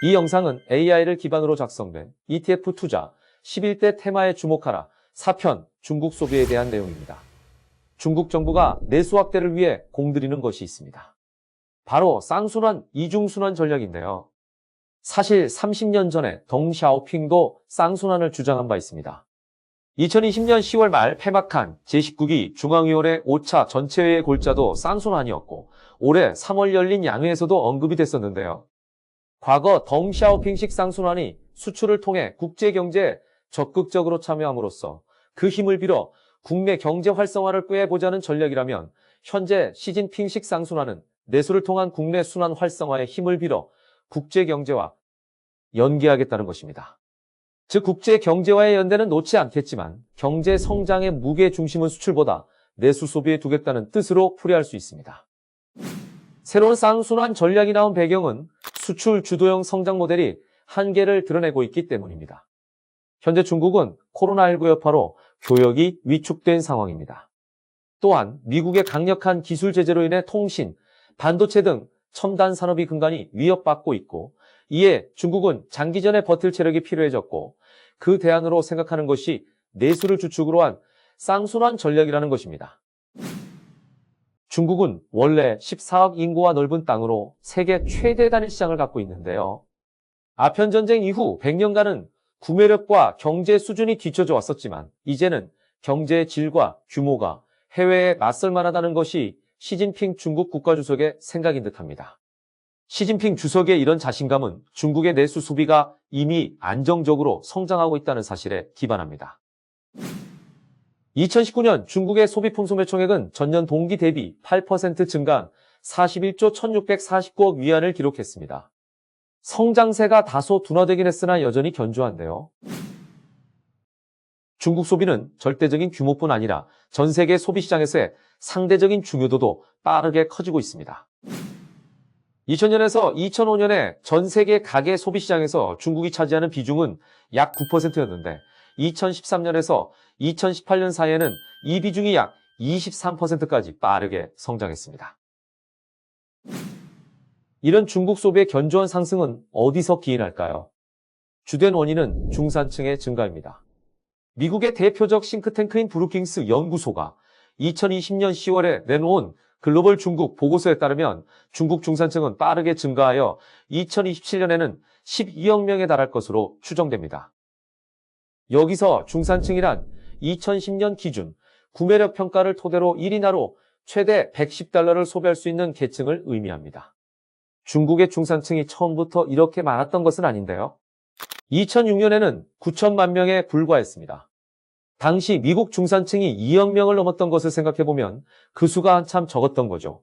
이 영상은 AI를 기반으로 작성된 ETF 투자 11대 테마에 주목하라 4편 중국 소비에 대한 내용입니다. 중국 정부가 내수 확대를 위해 공들이는 것이 있습니다. 바로 쌍순환, 이중순환 전략인데요. 사실 30년 전에 덩샤오핑도 쌍순환을 주장한 바 있습니다. 2020년 10월 말 폐막한 제19기 중앙위원회 5차 전체회의 골자도 쌍순환이었고 올해 3월 열린 양회에서도 언급이 됐었는데요. 과거 덩샤오핑식 쌍순환이 수출을 통해 국제경제에 적극적으로 참여함으로써 그 힘을 빌어 국내 경제 활성화를 꾀해보자는 전략이라면 현재 시진핑식 쌍순환은 내수를 통한 국내 순환 활성화의 힘을 빌어 국제경제와 연계하겠다는 것입니다. 즉 국제경제와의 연대는 놓지 않겠지만 경제 성장의 무게 중심은 수출보다 내수 소비에 두겠다는 뜻으로 풀이할 수 있습니다. 새로운 쌍순환 전략이 나온 배경은 수출 주도형 성장 모델이 한계를 드러내고 있기 때문입니다. 현재 중국은 코로나19 여파로 교역이 위축된 상황입니다. 또한 미국의 강력한 기술 제재로 인해 통신, 반도체 등 첨단 산업이 근간이 위협받고 있고 이에 중국은 장기전에 버틸 체력이 필요해졌고 그 대안으로 생각하는 것이 내수를 주축으로 한 쌍순환 전략이라는 것입니다. 중국은 원래 14억 인구와 넓은 땅으로 세계 최대 단위 시장을 갖고 있는데요. 아편전쟁 이후 100년간은 구매력과 경제 수준이 뒤처져 왔었지만 이제는 경제의 질과 규모가 해외에 맞설 만하다는 것이 시진핑 중국 국가주석의 생각인 듯합니다. 시진핑 주석의 이런 자신감은 중국의 내수 소비가 이미 안정적으로 성장하고 있다는 사실에 기반합니다. 2019년 중국의 소비품소매 총액은 전년 동기 대비 8% 증가한 41조 1649억 위안을 기록했습니다. 성장세가 다소 둔화되긴 했으나 여전히 견조한데요. 중국 소비는 절대적인 규모뿐 아니라 전 세계 소비시장에서의 상대적인 중요도도 빠르게 커지고 있습니다. 2000년에서 2005년에 전 세계 가계 소비시장에서 중국이 차지하는 비중은 약 9%였는데 2013년에서 2018년 사이에는 이 비중이 약 23%까지 빠르게 성장했습니다. 이런 중국 소비의 견조한 상승은 어디서 기인할까요? 주된 원인은 중산층의 증가입니다. 미국의 대표적 싱크탱크인 브루킹스 연구소가 2020년 10월에 내놓은 글로벌 중국 보고서에 따르면 중국 중산층은 빠르게 증가하여 2027년에는 12억 명에 달할 것으로 추정됩니다. 여기서 중산층이란 2010년 기준 구매력 평가를 토대로 1인 하루 최대 110달러를 소비할 수 있는 계층을 의미합니다. 중국의 중산층이 처음부터 이렇게 많았던 것은 아닌데요. 2006년에는 9천만 명에 불과했습니다. 당시 미국 중산층이 2억 명을 넘었던 것을 생각해보면 그 수가 한참 적었던 거죠.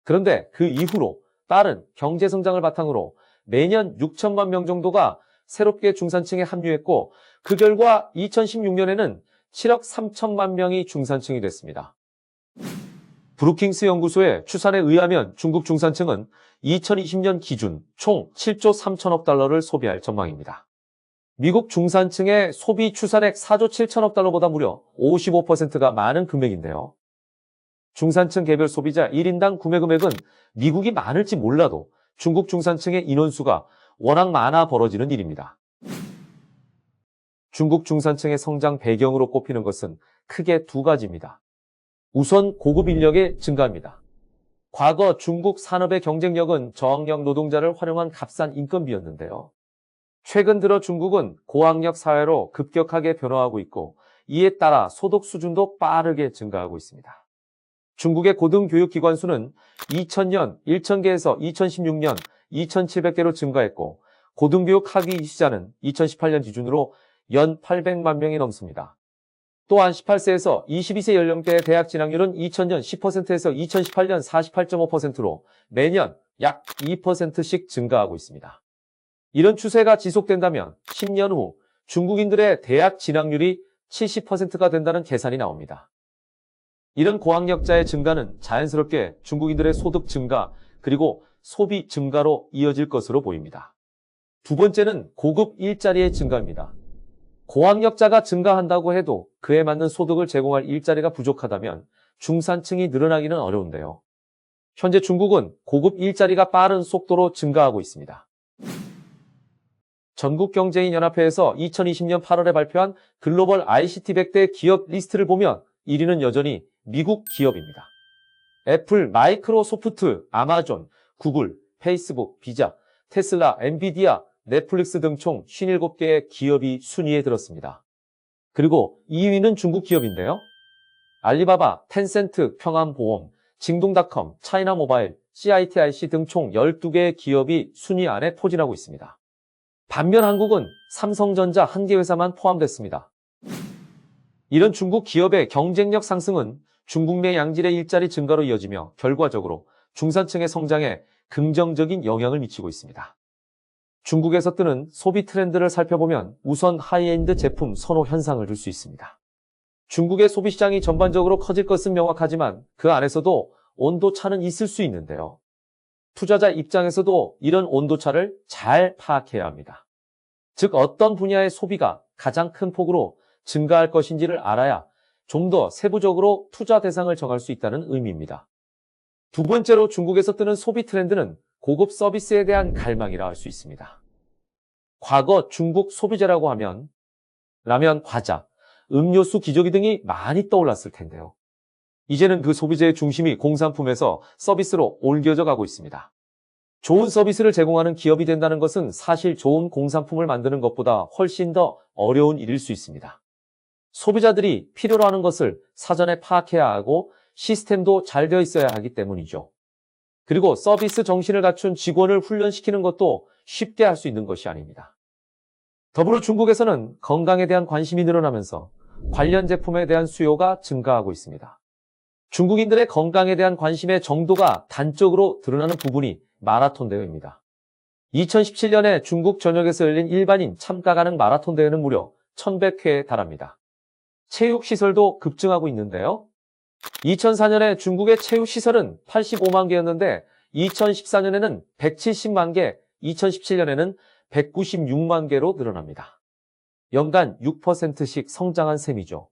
그런데 그 이후로 빠른 경제 성장을 바탕으로 매년 6천만 명 정도가 새롭게 중산층에 합류했고 그 결과 2016년에는 7억 3천만 명이 중산층이 됐습니다. 브루킹스 연구소의 추산에 의하면 중국 중산층은 2020년 기준 총 7조 3천억 달러를 소비할 전망입니다. 미국 중산층의 소비 추산액 4조 7천억 달러보다 무려 55%가 많은 금액인데요. 중산층 개별 소비자 1인당 구매 금액은 미국이 많을지 몰라도 중국 중산층의 인원수가 워낙 많아 벌어지는 일입니다. 중국 중산층의 성장 배경으로 꼽히는 것은 크게 두 가지입니다. 우선 고급 인력의 증가입니다. 과거 중국 산업의 경쟁력은 저학력 노동자를 활용한 값싼 인건비였는데요. 최근 들어 중국은 고학력 사회로 급격하게 변화하고 있고 이에 따라 소득 수준도 빠르게 증가하고 있습니다. 중국의 고등교육기관 수는 2000년 1000개에서 2016년 2700개로 증가했고 고등교육 학위 이수자는 2018년 기준으로 연 800만 명이 넘습니다. 또한 18세에서 22세 연령대의 대학 진학률은 2000년 10%에서 2018년 48.5%로 매년 약 2%씩 증가하고 있습니다. 이런 추세가 지속된다면 10년 후 중국인들의 대학 진학률이 70%가 된다는 계산이 나옵니다. 이런 고학력자의 증가는 자연스럽게 중국인들의 소득 증가 그리고 소비 증가로 이어질 것으로 보입니다. 두 번째는 고급 일자리의 증가입니다. 고학력자가 증가한다고 해도 그에 맞는 소득을 제공할 일자리가 부족하다면 중산층이 늘어나기는 어려운데요. 현재 중국은 고급 일자리가 빠른 속도로 증가하고 있습니다. 전국경제인연합회에서 2020년 8월에 발표한 글로벌 ICT 100대 기업 리스트를 보면 1위는 여전히 미국 기업입니다. 애플, 마이크로소프트, 아마존, 구글, 페이스북, 비자, 테슬라, 엔비디아, 넷플릭스 등 총 57개의 기업이 순위에 들었습니다. 그리고 2위는 중국 기업인데요. 알리바바, 텐센트, 평안보험, 징동닷컴, 차이나모바일, CITIC 등 총 12개의 기업이 순위 안에 포진하고 있습니다. 반면 한국은 삼성전자 한 개 회사만 포함됐습니다. 이런 중국 기업의 경쟁력 상승은 중국 내 양질의 일자리 증가로 이어지며 결과적으로 중산층의 성장에 긍정적인 영향을 미치고 있습니다. 중국에서 뜨는 소비 트렌드를 살펴보면 우선 하이엔드 제품 선호 현상을 들 수 있습니다. 중국의 소비 시장이 전반적으로 커질 것은 명확하지만 그 안에서도 온도차는 있을 수 있는데요. 투자자 입장에서도 이런 온도차를 잘 파악해야 합니다. 즉 어떤 분야의 소비가 가장 큰 폭으로 증가할 것인지를 알아야 좀 더 세부적으로 투자 대상을 정할 수 있다는 의미입니다. 두 번째로 중국에서 뜨는 소비 트렌드는 고급 서비스에 대한 갈망이라 할 수 있습니다. 과거 중국 소비재라고 하면 라면, 과자, 음료수, 기저귀 등이 많이 떠올랐을 텐데요. 이제는 그 소비재의 중심이 공산품에서 서비스로 옮겨져 가고 있습니다. 좋은 서비스를 제공하는 기업이 된다는 것은 사실 좋은 공산품을 만드는 것보다 훨씬 더 어려운 일일 수 있습니다. 소비자들이 필요로 하는 것을 사전에 파악해야 하고 시스템도 잘 되어 있어야 하기 때문이죠. 그리고 서비스 정신을 갖춘 직원을 훈련시키는 것도 쉽게 할 수 있는 것이 아닙니다. 더불어 중국에서는 건강에 대한 관심이 늘어나면서 관련 제품에 대한 수요가 증가하고 있습니다. 중국인들의 건강에 대한 관심의 정도가 단적으로 드러나는 부분이 마라톤 대회입니다. 2017년에 중국 전역에서 열린 일반인 참가 가능 마라톤 대회는 무려 1100회에 달합니다. 체육시설도 급증하고 있는데요. 2004년에 중국의 체육시설은 85만 개였는데 2014년에는 170만 개, 2017년에는 196만 개로 늘어납니다. 연간 6%씩 성장한 셈이죠.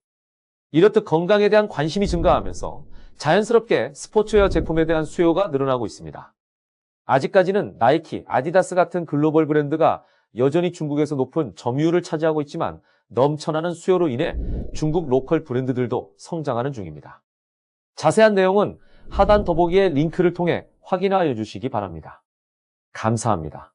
이렇듯 건강에 대한 관심이 증가하면서 자연스럽게 스포츠웨어 제품에 대한 수요가 늘어나고 있습니다. 아직까지는 나이키, 아디다스 같은 글로벌 브랜드가 여전히 중국에서 높은 점유율을 차지하고 있지만 넘쳐나는 수요로 인해 중국 로컬 브랜드들도 성장하는 중입니다. 자세한 내용은 하단 더보기의 링크를 통해 확인하여 주시기 바랍니다. 감사합니다.